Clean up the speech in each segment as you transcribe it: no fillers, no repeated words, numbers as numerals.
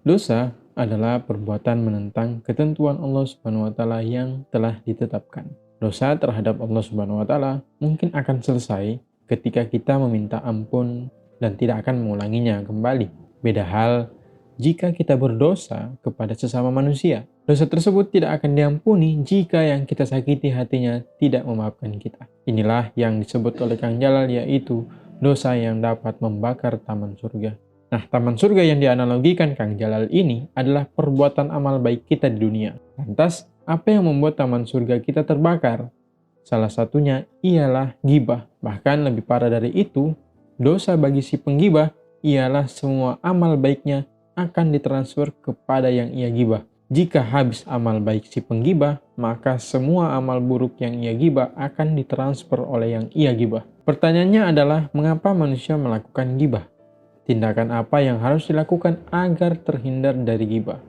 Dosa adalah perbuatan menentang ketentuan Allah Subhanahu wa taala yang telah ditetapkan. Dosa terhadap Allah Subhanahu wa taala mungkin akan selesai ketika kita meminta ampun dan tidak akan mengulanginya kembali. Beda hal jika kita berdosa kepada sesama manusia. Dosa tersebut tidak akan diampuni jika yang kita sakiti hatinya tidak memaafkan kita. Inilah yang disebut oleh Kang Jalal, yaitu dosa yang dapat membakar taman surga. Nah, taman surga yang dianalogikan Kang Jalal ini adalah perbuatan amal baik kita di dunia. Lantas, apa yang membuat taman surga kita terbakar? Salah satunya ialah gibah. Bahkan lebih parah dari itu, dosa bagi si penggibah ialah semua amal baiknya akan ditransfer kepada yang ia gibah. Jika habis amal baik si penggibah, maka semua amal buruk yang ia gibah akan ditransfer oleh yang ia gibah. Pertanyaannya adalah, mengapa manusia melakukan gibah? Tindakan apa yang harus dilakukan agar terhindar dari gibah?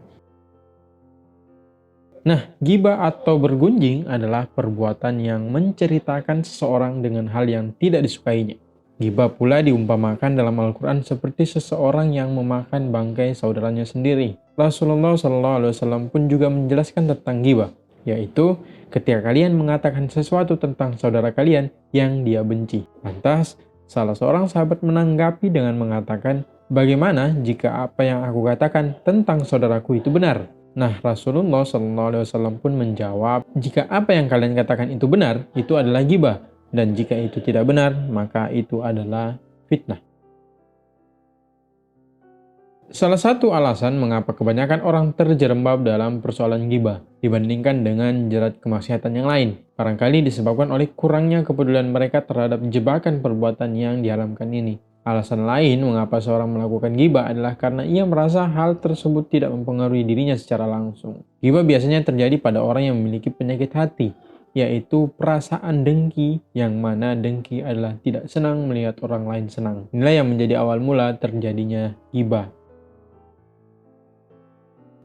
Nah, gibah atau bergunjing adalah perbuatan yang menceritakan seseorang dengan hal yang tidak disukainya. Gibah pula diumpamakan dalam Al-Quran seperti seseorang yang memakan bangkai saudaranya sendiri. Rasulullah SAW pun juga menjelaskan tentang gibah, yaitu ketika kalian mengatakan sesuatu tentang saudara kalian yang dia benci. Lantas, salah seorang sahabat menanggapi dengan mengatakan, bagaimana jika apa yang aku katakan tentang saudaraku itu benar? Nah, Rasulullah SAW pun menjawab, jika apa yang kalian katakan itu benar, itu adalah gibah. Dan jika itu tidak benar, maka itu adalah fitnah. Salah satu alasan mengapa kebanyakan orang terjerembab dalam persoalan gibah dibandingkan dengan jerat kemaksiatan yang lain, barangkali disebabkan oleh kurangnya kepedulian mereka terhadap jebakan perbuatan yang diharamkan ini. Alasan lain mengapa seorang melakukan gibah adalah karena ia merasa hal tersebut tidak mempengaruhi dirinya secara langsung. Gibah biasanya terjadi pada orang yang memiliki penyakit hati, yaitu perasaan dengki, yang mana dengki adalah tidak senang melihat orang lain senang. Inilah yang menjadi awal mula terjadinya gibah.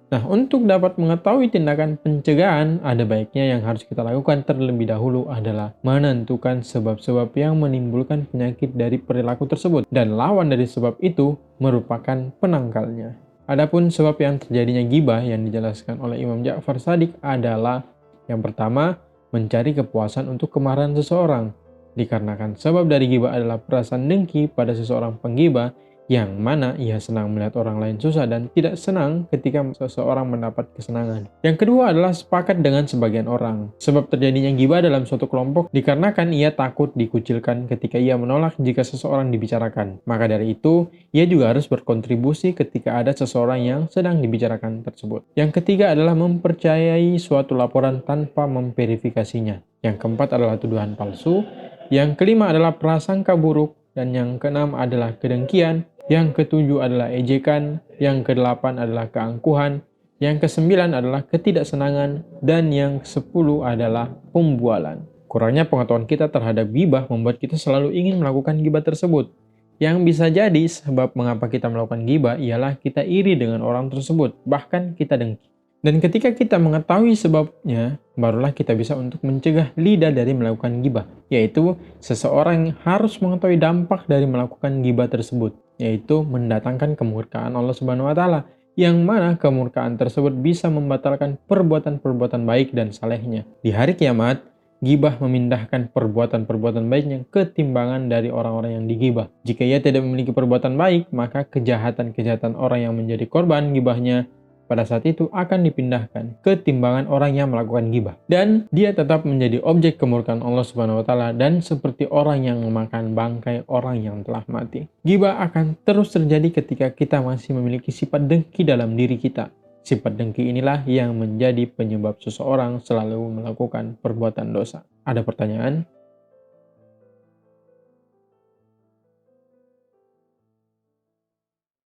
Nah, untuk dapat mengetahui tindakan pencegahan, ada baiknya yang harus kita lakukan terlebih dahulu adalah menentukan sebab-sebab yang menimbulkan penyakit dari perilaku tersebut, dan lawan dari sebab itu merupakan penangkalnya. Adapun sebab yang terjadinya gibah yang dijelaskan oleh Imam Ja'far Shadiq adalah, yang pertama, mencari kepuasan untuk kemarahan seseorang. Dikarenakan sebab dari gibah adalah perasaan dengki pada seseorang penggibah, yang mana ia senang melihat orang lain susah dan tidak senang ketika seseorang mendapat kesenangan. Yang kedua adalah sepakat dengan sebagian orang. Sebab terjadinya gibah dalam suatu kelompok dikarenakan ia takut dikucilkan ketika ia menolak jika seseorang dibicarakan. Maka dari itu, ia juga harus berkontribusi ketika ada seseorang yang sedang dibicarakan tersebut. Yang ketiga adalah mempercayai suatu laporan tanpa memverifikasinya. Yang keempat adalah tuduhan palsu. Yang kelima adalah prasangka buruk. Dan yang keenam adalah kedengkian. Yang ketujuh adalah ejekan, yang kedelapan adalah keangkuhan, yang kesembilan adalah ketidaksenangan, dan yang kesepuluh adalah pembualan. Kurangnya pengetahuan kita terhadap gibah membuat kita selalu ingin melakukan gibah tersebut. Yang bisa jadi sebab mengapa kita melakukan gibah ialah kita iri dengan orang tersebut, bahkan kita dengki. Dan ketika kita mengetahui sebabnya, barulah kita bisa untuk mencegah lidah dari melakukan gibah, yaitu seseorang harus mengetahui dampak dari melakukan gibah tersebut, yaitu mendatangkan kemurkaan Allah Subhanahu wa taala, yang mana kemurkaan tersebut bisa membatalkan perbuatan-perbuatan baik dan salehnya. Di hari kiamat, gibah memindahkan perbuatan-perbuatan baiknya ke timbangan dari orang-orang yang digibah. Jika ia tidak memiliki perbuatan baik, maka kejahatan-kejahatan orang yang menjadi korban gibahnya pada saat itu akan dipindahkan ke timbangan orang yang melakukan gibah. Dan dia tetap menjadi objek kemurkaan Allah Subhanahu wa taala dan seperti orang yang memakan bangkai orang yang telah mati. Gibah akan terus terjadi ketika kita masih memiliki sifat dengki dalam diri kita. Sifat dengki inilah yang menjadi penyebab seseorang selalu melakukan perbuatan dosa. Ada pertanyaan?